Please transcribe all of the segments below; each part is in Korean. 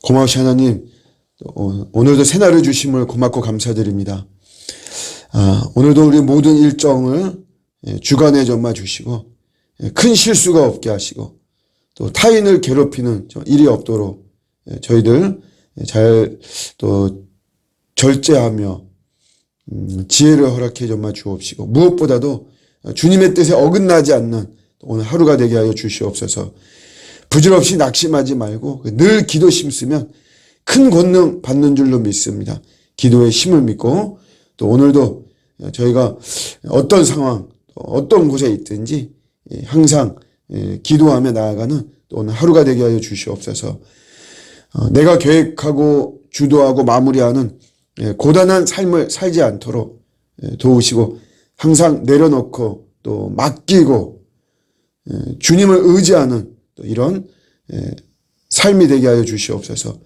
고마우신 하나님, 오늘도 새날을 주심을 고맙고 감사드립니다. 오늘도 우리 모든 일정을 주간에 점마 주시고 큰 실수가 없게 하시고 또 타인을 괴롭히는 일이 없도록 저희들 잘 또 절제하며 지혜를 허락해 점마 주옵시고, 무엇보다도 주님의 뜻에 어긋나지 않는 오늘 하루가 되게 하여 주시옵소서. 부질없이 낙심하지 말고 늘 기도 심쓰면 큰 권능 받는 줄로 믿습니다. 기도의 힘을 믿고 또 오늘도 저희가 어떤 상황, 어떤 곳에 있든지 항상 기도하며 나아가는 오늘 하루가 되게 하여 주시옵소서. 내가 계획하고 주도하고 마무리하는 고단한 삶을 살지 않도록 도우시고, 항상 내려놓고 또 맡기고 주님을 의지하는 또 이런 삶이 되게 하여 주시옵소서.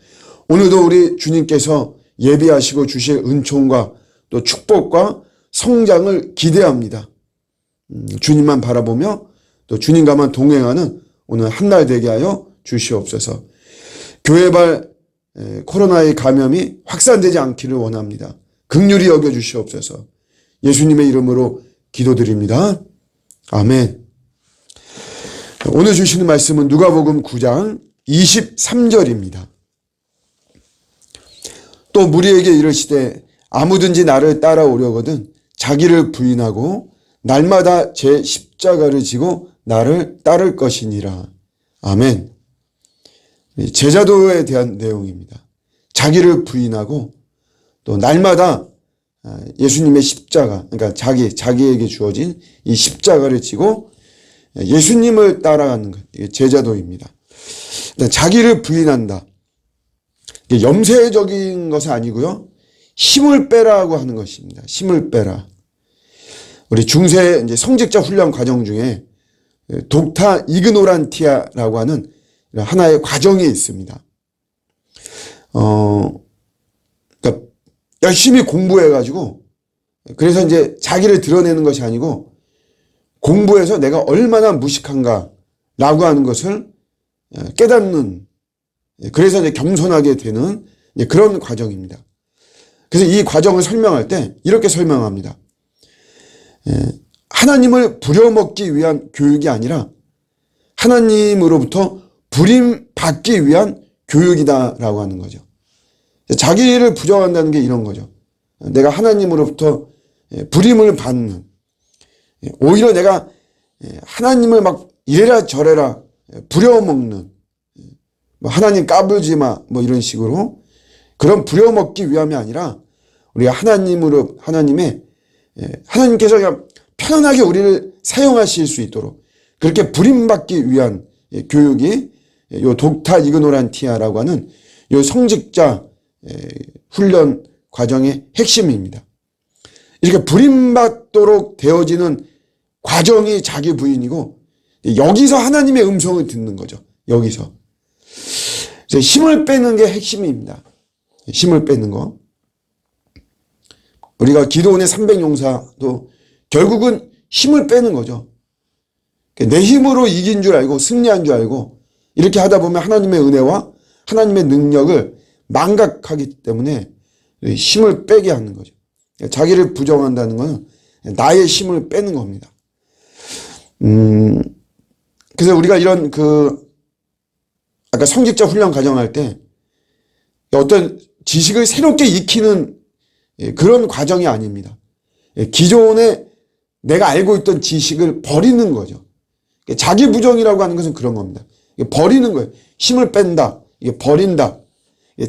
오늘도 우리 주님께서 예비하시고 주실 은총과 또 축복과 성장을 기대합니다. 주님만 바라보며 또 주님과만 동행하는 오늘 한날 되게 하여 주시옵소서. 교회발 코로나의 감염이 확산되지 않기를 원합니다. 긍휼히 여겨 주시옵소서. 예수님의 이름으로 기도드립니다. 아멘. 오늘 주시는 말씀은 누가복음 9장 23절입니다. 또 무리에게 이르시되 아무든지 나를 따라오려거든 자기를 부인하고 날마다 제 십자가를 지고 나를 따를 것이니라. 아멘. 제자도에 대한 내용입니다. 자기를 부인하고 또 날마다 예수님의 십자가, 그러니까 자기에게 주어진 이 십자가를 지고 예수님을 따라가는 것, 이게 제자도입니다. 자기를 부인한다. 염세적인 것은 아니고요, 힘을 빼라고 하는 것입니다. 힘을 빼라. 우리 중세 이제 성직자 훈련 과정 중에 독타 이그노란티아라고 하는 하나의 과정이 있습니다. 그러니까 열심히 공부해가지고, 그래서 이제 자기를 드러내는 것이 아니고 공부해서 내가 얼마나 무식한가라고 하는 것을 깨닫는, 그래서 이제 겸손하게 되는 그런 과정입니다. 그래서 이 과정을 설명할 때 이렇게 설명합니다. 하나님을 부려먹기 위한 교육이 아니라 하나님으로부터 부림받기 위한 교육이다라고 하는 거죠. 자기를 부정한다는 게 이런 거죠. 내가 하나님으로부터 부림을 받는, 오히려 내가 하나님을 막 이래라 저래라 부려먹는, 하나님 까불지 마 뭐 이런 식으로 그런 부려먹기 위함이 아니라 우리가 하나님께서 그냥 편안하게 우리를 사용하실 수 있도록 그렇게 부림받기 위한 교육이 요 독타 이그노란티아라고 하는 요 성직자 훈련 과정의 핵심입니다. 이렇게 부림받도록 되어지는 과정이 자기 부인이고, 여기서 하나님의 음성을 듣는 거죠. 여기서 힘을 빼는 게 핵심입니다. 힘을 빼는 거. 우리가 기도원의 300용사도 결국은 힘을 빼는 거죠. 내 힘으로 이긴 줄 알고 승리한 줄 알고 이렇게 하다 보면 하나님의 은혜와 하나님의 능력을 망각하기 때문에 힘을 빼게 하는 거죠. 자기를 부정한다는 것은 나의 힘을 빼는 겁니다. 그래서 우리가 이런 아까 성직자 훈련 과정할 때 어떤 지식을 새롭게 익히는 그런 과정이 아닙니다. 기존에 내가 알고 있던 지식을 버리는 거죠. 자기 부정이라고 하는 것은 그런 겁니다. 버리는 거예요. 힘을 뺀다, 버린다,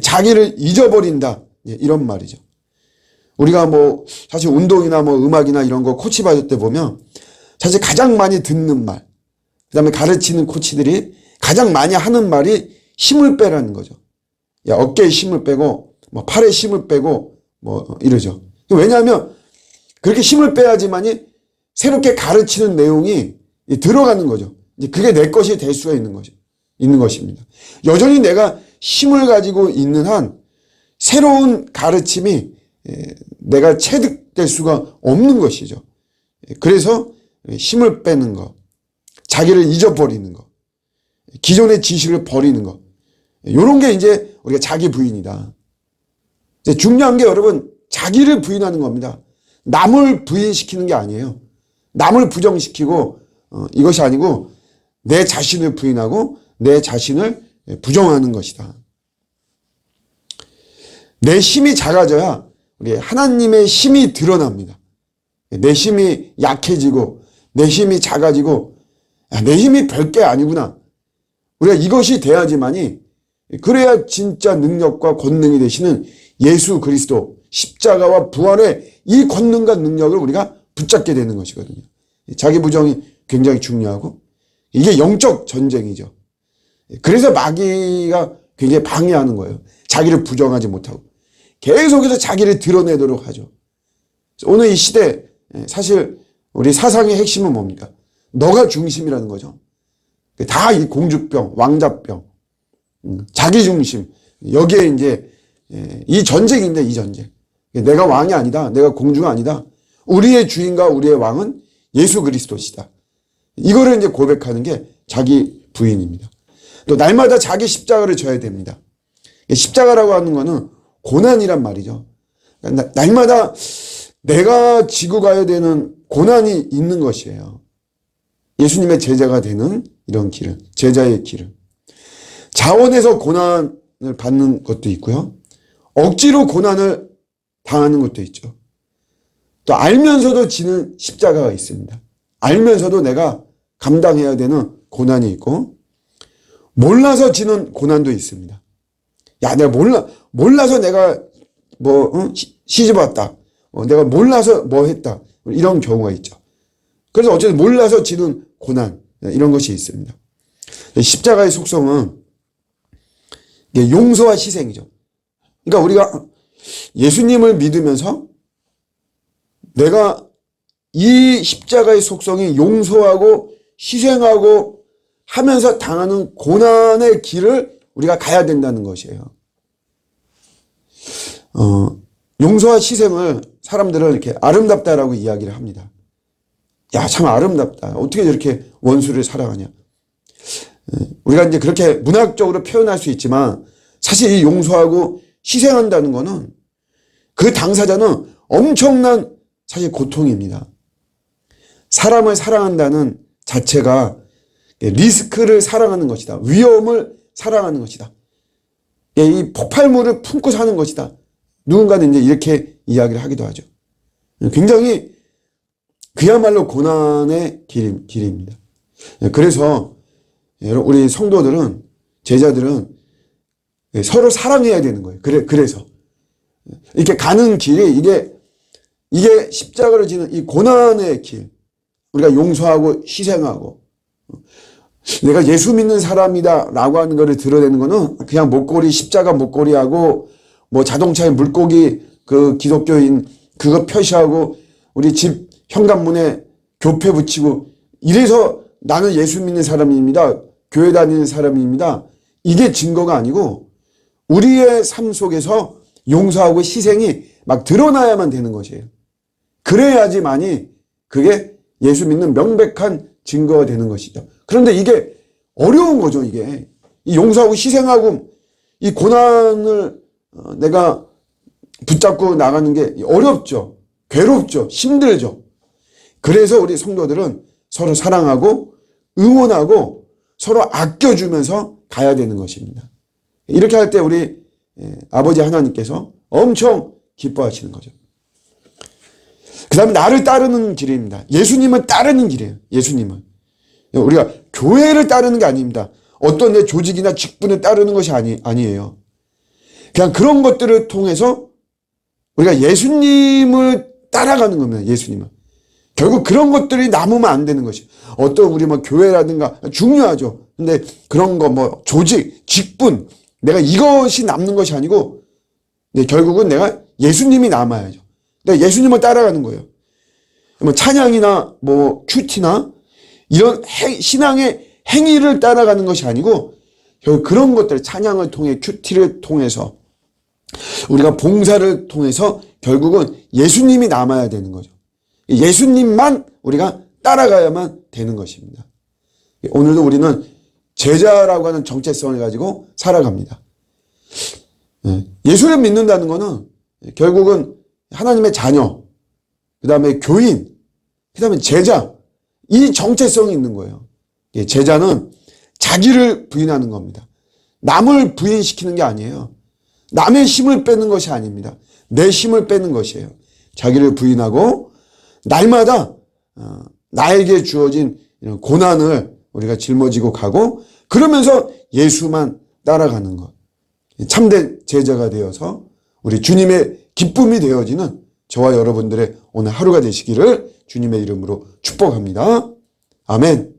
자기를 잊어버린다, 이런 말이죠. 우리가 뭐 사실 운동이나 뭐 음악이나 이런 거 코치 받을 때 보면 사실 가장 많이 듣는 말, 그 다음에 가르치는 코치들이 가장 많이 하는 말이 힘을 빼라는 거죠. 어깨에 힘을 빼고 뭐 팔에 힘을 빼고 뭐 이러죠. 왜냐하면 그렇게 힘을 빼야지만이 새롭게 가르치는 내용이 들어가는 거죠. 그게 내 것이 될 수가 있는 것입니다. 여전히 내가 힘을 가지고 있는 한 새로운 가르침이 내가 체득될 수가 없는 것이죠. 그래서 힘을 빼는 거, 자기를 잊어버리는 거, 기존의 지식을 버리는 거, 요런 게 이제 우리가 자기 부인이다. 이제 중요한 게 여러분, 자기를 부인하는 겁니다. 남을 부인시키는 게 아니에요. 남을 부정시키고 이것이 아니고 내 자신을 부인하고 내 자신을 부정하는 것이다. 내 힘이 작아져야 우리 하나님의 힘이 드러납니다. 내 힘이 약해지고 내 힘이 작아지고 내 힘이 별게 아니구나. 우리가 이것이 돼야지만이, 그래야 진짜 능력과 권능이 되시는 예수 그리스도 십자가와 부활의 이 권능과 능력을 우리가 붙잡게 되는 것이거든요. 자기 부정이 굉장히 중요하고 이게 영적 전쟁이죠. 그래서 마귀가 굉장히 방해하는 거예요. 자기를 부정하지 못하고 계속해서 자기를 드러내도록 하죠. 오늘 이 시대 사실 우리 사상의 핵심은 뭡니까? 너가 중심이라는 거죠. 다 이 공주병, 왕자병, 자기중심, 여기에 이제 이 전쟁인데, 이 전쟁. 내가 왕이 아니다. 내가 공주가 아니다. 우리의 주인과 우리의 왕은 예수 그리스도시다. 이거를 이제 고백하는 게 자기 부인입니다. 또 날마다 자기 십자가를 져야 됩니다. 십자가라고 하는 거는 고난이란 말이죠. 날마다 내가 지고 가야 되는 고난이 있는 것이에요. 예수님의 제자가 되는 이런 길은, 제자의 길은. 자원해서 고난을 받는 것도 있고요. 억지로 고난을 당하는 것도 있죠. 또 알면서도 지는 십자가가 있습니다. 알면서도 내가 감당해야 되는 고난이 있고, 몰라서 지는 고난도 있습니다. 야, 내가 몰라서 내가 시집 왔다. 내가 몰라서 뭐 했다. 이런 경우가 있죠. 그래서 어쨌든 몰라서 지는 고난, 이런 것이 있습니다. 십자가의 속성은 용서와 희생이죠. 그러니까 우리가 예수님을 믿으면서 내가 이 십자가의 속성이 용서하고 희생하고 하면서 당하는 고난의 길을 우리가 가야 된다는 것이에요. 용서와 희생을 사람들은 이렇게 아름답다라고 이야기를 합니다. 야, 참 아름답다. 어떻게 저렇게 원수를 사랑하냐. 우리가 이제 그렇게 문학적으로 표현할 수 있지만 사실 이 용서하고 희생한다는 거는 그 당사자는 엄청난 사실 고통입니다. 사람을 사랑한다는 자체가 리스크를 사랑하는 것이다. 위험을 사랑하는 것이다. 이 폭발물을 품고 사는 것이다. 누군가는 이제 이렇게 이야기를 하기도 하죠. 굉장히 그야말로 고난의 길입니다. 그래서 우리 성도들은, 제자들은 서로 사랑해야 되는 거예요. 그래서 이렇게 가는 길이 이게 십자가를 지는 이 고난의 길, 우리가 용서하고 희생하고, 내가 예수 믿는 사람이다 라고 하는 것을 드러내는 거는 그냥 목걸이, 십자가 목걸이하고 뭐 자동차에 물고기 그 기독교인 그거 표시하고 우리 집 현관문에 교패 붙이고 이래서 나는 예수 믿는 사람입니다. 교회 다니는 사람입니다. 이게 증거가 아니고 우리의 삶 속에서 용서하고 희생이 막 드러나야만 되는 것이에요. 그래야지만이 그게 예수 믿는 명백한 증거가 되는 것이죠. 그런데 이게 어려운 거죠, 이게. 이 용서하고 희생하고 이 고난을 내가 붙잡고 나가는 게 어렵죠. 괴롭죠. 힘들죠. 그래서 우리 성도들은 서로 사랑하고 응원하고 서로 아껴주면서 가야 되는 것입니다. 이렇게 할 때 우리 아버지 하나님께서 엄청 기뻐하시는 거죠. 그 다음에 나를 따르는 길입니다. 예수님을 따르는 길이에요. 예수님은. 우리가 교회를 따르는 게 아닙니다. 어떤 내 조직이나 직분을 따르는 것이 아니에요. 그냥 그런 것들을 통해서 우리가 예수님을 따라가는 겁니다. 예수님을. 결국 그런 것들이 남으면 안 되는 것이에요. 어떤 우리 뭐 교회라든가 중요하죠. 근데 그런 거 뭐 조직, 직분, 내가 이것이 남는 것이 아니고 결국은 내가 예수님이 남아야죠. 내가 예수님을 따라가는 거예요. 뭐 찬양이나 뭐 큐티나 이런 신앙의 행위를 따라가는 것이 아니고 결국 그런 것들, 찬양을 통해 큐티를 통해서 우리가 봉사를 통해서 결국은 예수님이 남아야 되는 거죠. 예수님만 우리가 따라가야만 되는 것입니다. 오늘도 우리는 제자라고 하는 정체성을 가지고 살아갑니다. 예수를 믿는다는 것은 결국은 하나님의 자녀, 그 다음에 교인, 그 다음에 제자, 이 정체성이 있는 거예요. 제자는 자기를 부인하는 겁니다. 남을 부인시키는 게 아니에요. 남의 힘을 빼는 것이 아닙니다. 내 힘을 빼는 것이에요. 자기를 부인하고 날마다 나에게 주어진 이런 고난을 우리가 짊어지고 가고 그러면서 예수만 따라가는 것. 참된 제자가 되어서 우리 주님의 기쁨이 되어지는 저와 여러분들의 오늘 하루가 되시기를 주님의 이름으로 축복합니다. 아멘.